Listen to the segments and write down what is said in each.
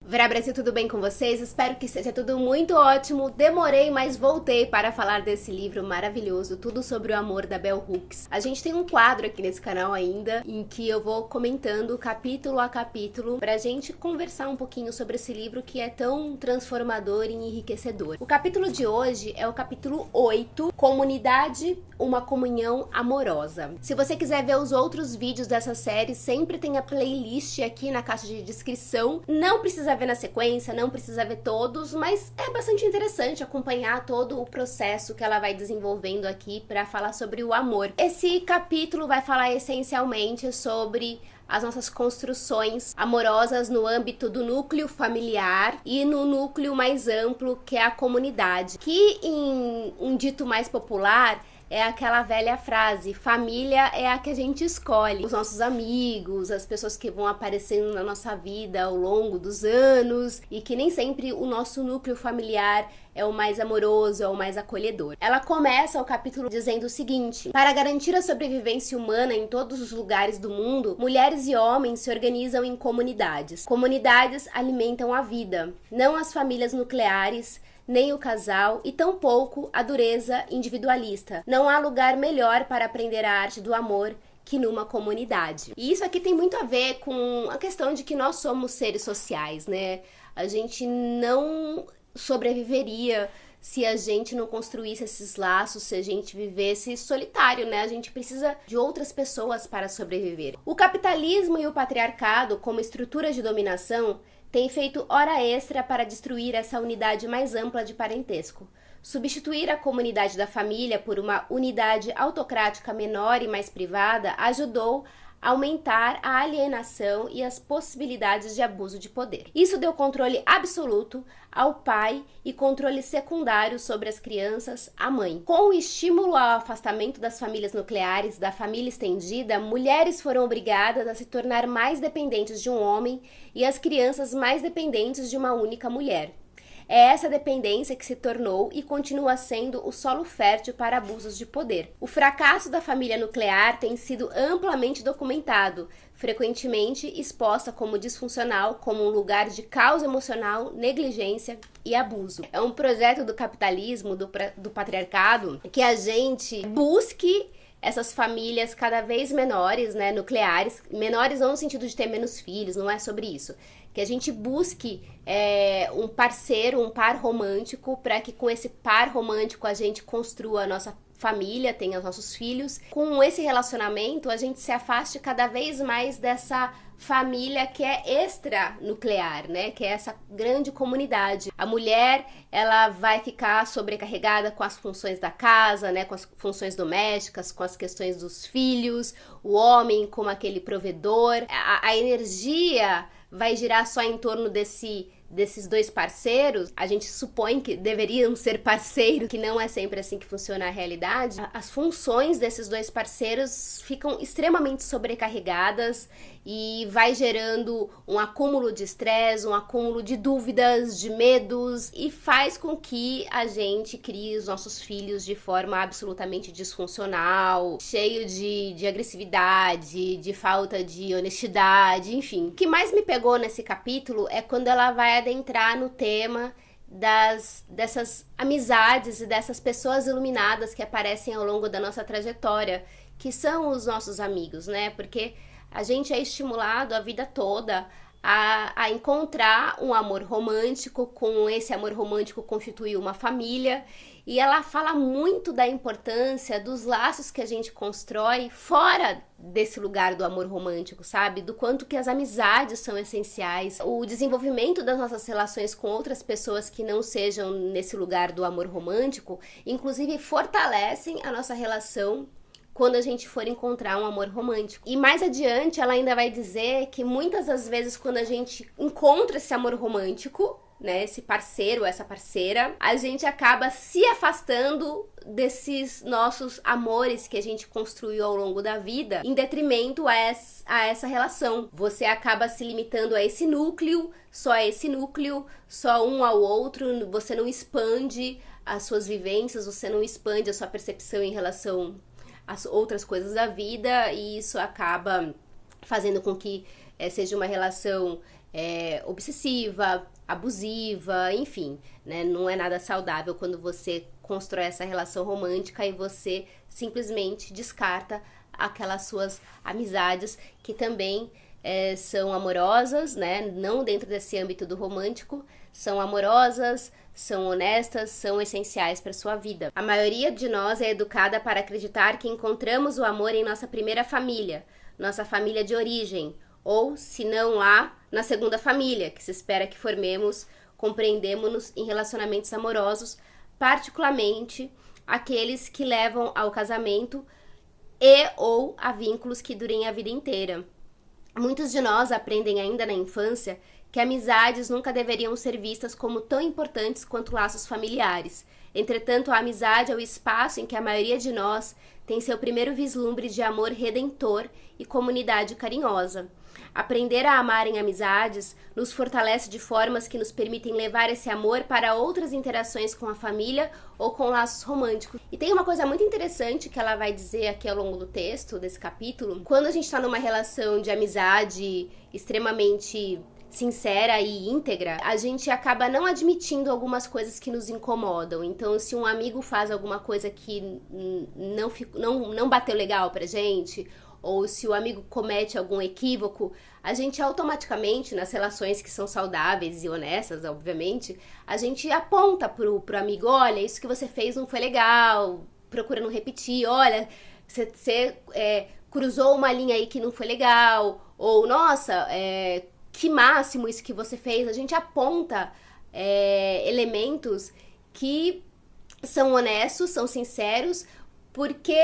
Verá Brasil, tudo bem com vocês? Espero que seja tudo muito ótimo. Demorei, mas voltei para falar desse livro maravilhoso, Tudo sobre o Amor, da Bell Hooks. A gente tem um quadro aqui nesse canal ainda, em que eu vou comentando capítulo a capítulo, pra gente conversar um pouquinho sobre esse livro que é tão transformador e enriquecedor. O capítulo de hoje é o capítulo 8, Comunidade, uma comunhão amorosa. Se você quiser ver os outros vídeos dessa série, sempre tem a playlist aqui na caixa de descrição. Não precisa ver na sequência, não precisa ver todos, mas é bastante interessante acompanhar todo o processo que ela vai desenvolvendo aqui para falar sobre o amor. Esse capítulo vai falar essencialmente sobre as nossas construções amorosas no âmbito do núcleo familiar e no núcleo mais amplo, que é a comunidade, que em um dito mais popular é aquela velha frase: família é a que a gente escolhe. Os nossos amigos, as pessoas que vão aparecendo na nossa vida ao longo dos anos, e que nem sempre o nosso núcleo familiar é o mais amoroso, é o mais acolhedor. Ela começa o capítulo dizendo o seguinte: para garantir a sobrevivência humana em todos os lugares do mundo, mulheres e homens se organizam em comunidades. Comunidades alimentam a vida, não as famílias nucleares, nem o casal, e tampouco a dureza individualista. Não há lugar melhor para aprender a arte do amor que numa comunidade. E isso aqui tem muito a ver com a questão de que nós somos seres sociais, né? A gente não sobreviveria se a gente não construísse esses laços, se a gente vivesse solitário, né? A gente precisa de outras pessoas para sobreviver. O capitalismo e o patriarcado, como estrutura de dominação, tem feito hora extra para destruir essa unidade mais ampla de parentesco. Substituir a comunidade da família por uma unidade autocrática menor e mais privada ajudou a aumentar a alienação e as possibilidades de abuso de poder. Isso deu controle absoluto ao pai e controle secundário sobre as crianças à mãe. Com o estímulo ao afastamento das famílias nucleares, da família estendida, mulheres foram obrigadas a se tornar mais dependentes de um homem e as crianças mais dependentes de uma única mulher. É essa dependência que se tornou e continua sendo o solo fértil para abusos de poder. O fracasso da família nuclear tem sido amplamente documentado, frequentemente exposta como disfuncional, como um lugar de caos emocional, negligência e abuso. É um projeto do capitalismo, do patriarcado, que a gente busque essas famílias cada vez menores, né, nucleares, menores não no sentido de ter menos filhos, não é sobre isso, que a gente busque um parceiro, um par romântico, para que com esse par romântico a gente construa a nossa família, tenha os nossos filhos. Com esse relacionamento a gente se afaste cada vez mais dessa família que é extranuclear, né? Que é essa grande comunidade. A mulher, ela vai ficar sobrecarregada com as funções da casa, né? Com as funções domésticas, com as questões dos filhos. O homem como aquele provedor. A energia vai girar só em torno desses dois parceiros. A gente supõe que deveriam ser parceiros, que não é sempre assim que funciona a realidade. As funções desses dois parceiros ficam extremamente sobrecarregadas e vai gerando um acúmulo de estresse, um acúmulo de dúvidas, de medos, e faz com que a gente crie os nossos filhos de forma absolutamente disfuncional, cheio de agressividade, de falta de honestidade, enfim. O que mais me pegou nesse capítulo é quando ela vai adentrar no tema dessas amizades e dessas pessoas iluminadas que aparecem ao longo da nossa trajetória, que são os nossos amigos, né? Porque a gente é estimulado a vida toda a encontrar um amor romântico, com esse amor romântico constituir uma família, e ela fala muito da importância dos laços que a gente constrói fora desse lugar do amor romântico, sabe? Do quanto que as amizades são essenciais, o desenvolvimento das nossas relações com outras pessoas que não sejam nesse lugar do amor romântico, inclusive fortalecem a nossa relação quando a gente for encontrar um amor romântico. E mais adiante ela ainda vai dizer que muitas das vezes quando a gente encontra esse amor romântico, né, esse parceiro, essa parceira, a gente acaba se afastando desses nossos amores que a gente construiu ao longo da vida, em detrimento a essa relação. Você acaba se limitando a esse núcleo, só um ao outro, você não expande as suas vivências, você não expande a sua percepção em relação as outras coisas da vida, e isso acaba fazendo com que seja uma relação obsessiva, abusiva, enfim, né? Não é nada saudável quando você constrói essa relação romântica e você simplesmente descarta aquelas suas amizades que também são amorosas, né? Não dentro desse âmbito do romântico, são amorosas, são honestas, são essenciais para sua vida. A maioria de nós é educada para acreditar que encontramos o amor em nossa primeira família, nossa família de origem, ou, se não lá, na segunda família, que se espera que formemos, compreendemos-nos em relacionamentos amorosos, particularmente aqueles que levam ao casamento e ou a vínculos que durem a vida inteira. Muitos de nós aprendem ainda na infância que amizades nunca deveriam ser vistas como tão importantes quanto laços familiares. Entretanto, a amizade é o espaço em que a maioria de nós tem seu primeiro vislumbre de amor redentor e comunidade carinhosa. Aprender a amar em amizades nos fortalece de formas que nos permitem levar esse amor para outras interações com a família ou com laços românticos. E tem uma coisa muito interessante que ela vai dizer aqui ao longo do texto, desse capítulo. Quando a gente está numa relação de amizade extremamente sincera e íntegra, a gente acaba não admitindo algumas coisas que nos incomodam. Então, se um amigo faz alguma coisa que não bateu legal pra gente, ou se o amigo comete algum equívoco, a gente automaticamente, nas relações que são saudáveis e honestas, obviamente, a gente aponta pro amigo: olha, isso que você fez não foi legal, procura não repetir, olha, você cruzou uma linha aí que não foi legal, ou nossa, que máximo isso que você fez. A gente aponta elementos que são honestos, são sinceros, porque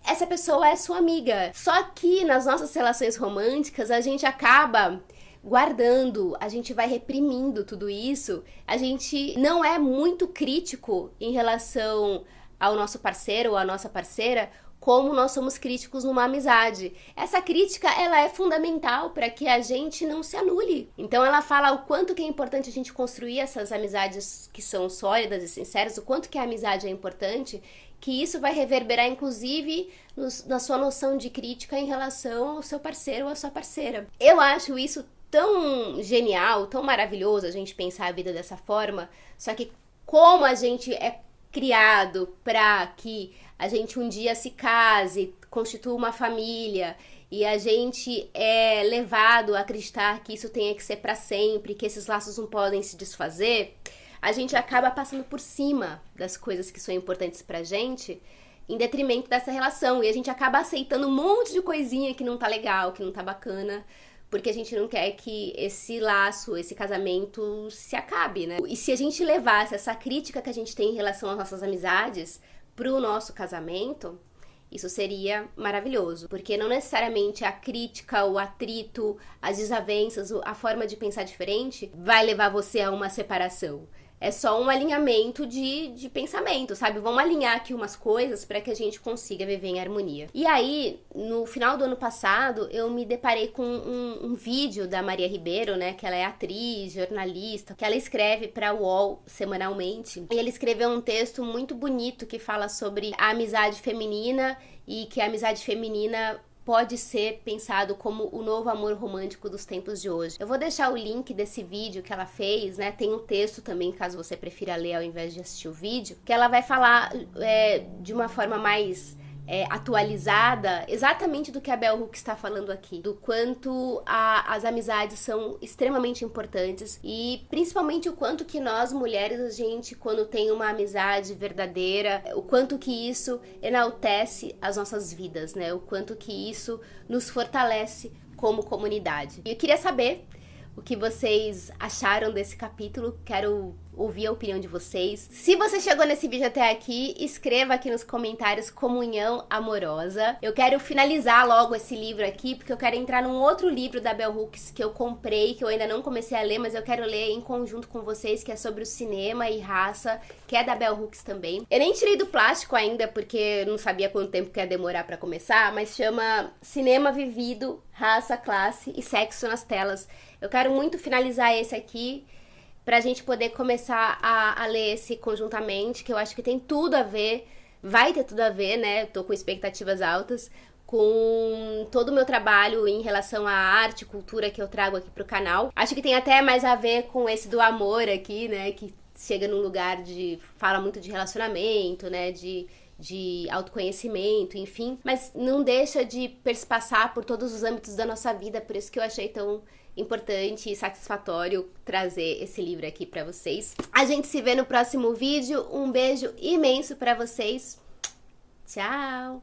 essa pessoa é sua amiga. Só que nas nossas relações românticas a gente acaba guardando, a gente vai reprimindo tudo isso, a gente não é muito crítico em relação ao nosso parceiro ou à nossa parceira, como nós somos críticos numa amizade. Essa crítica, ela é fundamental para que a gente não se anule. Então ela fala o quanto que é importante a gente construir essas amizades que são sólidas e sinceras, o quanto que a amizade é importante, que isso vai reverberar inclusive na sua noção de crítica em relação ao seu parceiro ou à sua parceira. Eu acho isso tão genial, tão maravilhoso a gente pensar a vida dessa forma, só que como a gente é criado para que a gente um dia se case, constitua uma família, e a gente é levado a acreditar que isso tenha que ser para sempre, que esses laços não podem se desfazer, a gente acaba passando por cima das coisas que são importantes pra gente, em detrimento dessa relação, e a gente acaba aceitando um monte de coisinha que não tá legal, que não tá bacana, porque a gente não quer que esse laço, esse casamento se acabe, né? E se a gente levasse essa crítica que a gente tem em relação às nossas amizades pro nosso casamento, isso seria maravilhoso, porque não necessariamente a crítica, o atrito, as desavenças, a forma de pensar diferente vai levar você a uma separação. É só um alinhamento de pensamento, sabe? Vamos alinhar aqui umas coisas para que a gente consiga viver em harmonia. E aí, no final do ano passado, eu me deparei com um vídeo da Maria Ribeiro, né? Que ela é atriz, jornalista, que ela escreve para o UOL semanalmente. E ela escreveu um texto muito bonito que fala sobre a amizade feminina e que a amizade feminina pode ser pensado como o novo amor romântico dos tempos de hoje. Eu vou deixar o link desse vídeo que ela fez, né? Tem um texto também, caso você prefira ler ao invés de assistir o vídeo, que ela vai falar de uma forma mais atualizada, exatamente do que a Bell Hooks está falando aqui, do quanto as amizades são extremamente importantes e principalmente o quanto que nós mulheres, a gente, quando tem uma amizade verdadeira, o quanto que isso enaltece as nossas vidas, né? O quanto que isso nos fortalece como comunidade. E eu queria saber o que vocês acharam desse capítulo, quero ouvir a opinião de vocês. Se você chegou nesse vídeo até aqui, escreva aqui nos comentários Comunhão Amorosa. Eu quero finalizar logo esse livro aqui, porque eu quero entrar num outro livro da Bell Hooks que eu comprei, que eu ainda não comecei a ler, mas eu quero ler em conjunto com vocês, que é sobre o cinema e raça, que é da Bell Hooks também. Eu nem tirei do plástico ainda, porque eu não sabia quanto tempo que ia demorar pra começar, mas chama Cinema Vivido, Raça, Classe e Sexo nas Telas. Eu quero muito finalizar esse aqui, pra gente poder começar a ler esse conjuntamente, que eu acho que tem tudo a ver, vai ter tudo a ver, né? Tô com expectativas altas, com todo o meu trabalho em relação à arte e cultura que eu trago aqui pro canal. Acho que tem até mais a ver com esse do amor aqui, né, que chega num lugar de... fala muito de relacionamento, né, de autoconhecimento, enfim, mas não deixa de perspassar por todos os âmbitos da nossa vida, por isso que eu achei tão importante e satisfatório trazer esse livro aqui pra vocês. A gente se vê no próximo vídeo, um beijo imenso pra vocês, tchau!